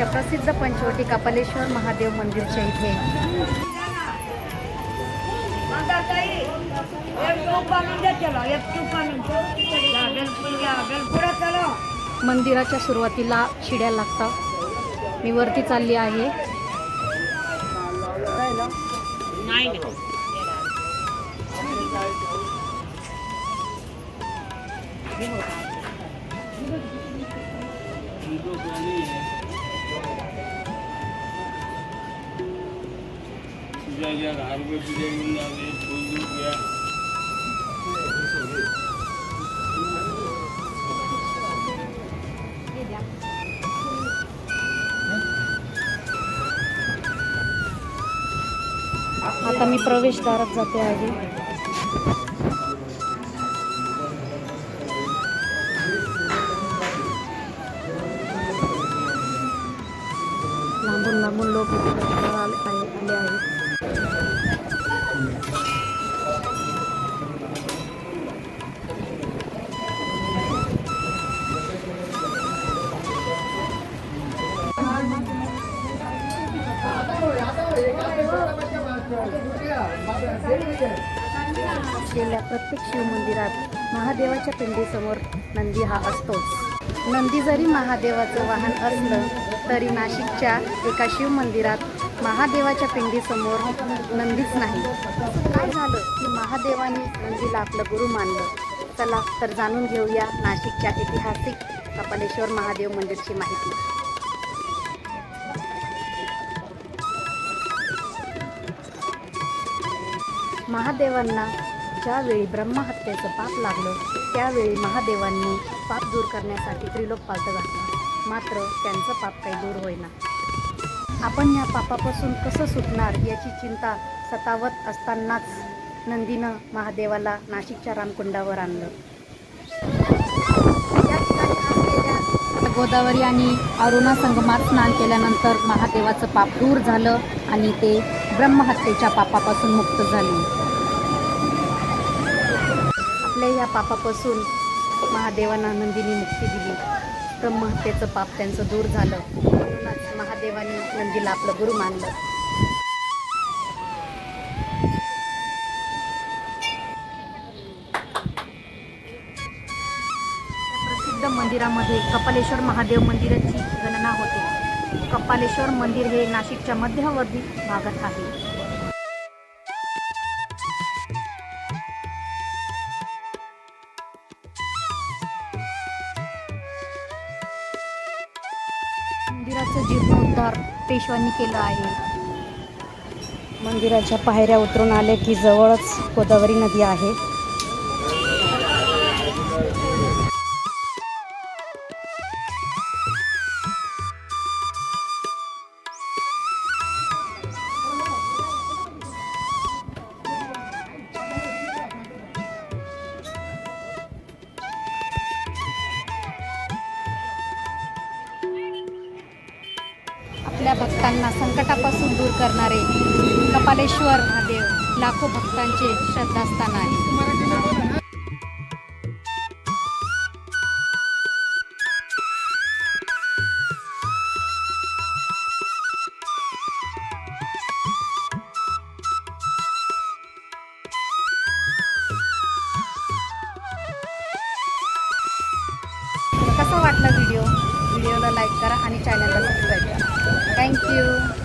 मंदिराच्या प्रसिद्ध पंचवटी कपालेश्वर महादेव मंदिरच्या इथे मंदिराच्या सुरुवातीला शिड्या लागतात। मी वरती चालली आहे। आता मी प्रवेशद्वारात जाते आहे। लांबून लांबून लोक आले आहेत। गेल्या प्रत्येक शिवमंदिरात महादेवाच्या पिंडीसमोर नंदी हा असतोच। नंदी जरी महादेवाचं वाहन असलं तरी नाशिकच्या एका शिवमंदिरात महादेवाच्या पिंडीसमोर नंदीच नाही। काय झालं की महादेवाने नंदीला आपलं गुरु मानलं? चला तर जाणून घेऊया नाशिकच्या ऐतिहासिक कपालेश्वर महादेव मंदिरची माहिती। महादेवांना ज्यावेळी ब्रह्महत्येचं पाप लागलं त्यावेळी महादेवांनी पाप दूर करण्यासाठी त्रिलोक पालथ घातलं, मात्र त्यांचं पाप काही दूर होईना। आपण या पापापासून कसं सुटणार याची चिंता सतावत असतानाच नंदीनं महादेवाला नाशिकच्या रामकुंडावर आणलं। या ठिकाणी गोदावरी आणि अरुणा संगमात स्नान केल्यानंतर महादेवाचं पाप दूर झालं आणि ते ब्रह्महत्येच्या पापापासून मुक्त झाले। आपल्या या पापापासून महादेवांना नंदीने मुक्ती दिली, ब्रह्महत्येचं पाप त्यांचं दूर झालं, म्हणूनच महादेवाने नंदीला आपलं गुरु मानलं। प्रसिद्ध मंदिरामध्ये कपालेश्वर महादेव मंदिराची गणना होते। कपालेश्वर मंदिर हे नाशिकच्या मध्यवर्ती भागात आहे। मंदिराचं जीर्णोद्धार पेशवांनी केलं आहे। मंदिराच्या पायऱ्या उतरून आले की जवळच गोदावरी नदी आहे। आपल्या भक्तांना संकटापासून दूर करणारे कपालेश्वर महादेव लाखो भक्तांचे श्रद्धास्थान आहे। कसा वाटला व्हिडिओला लाईक करा आणि चॅनलला सबस्क्राईब करा। थँक्यू।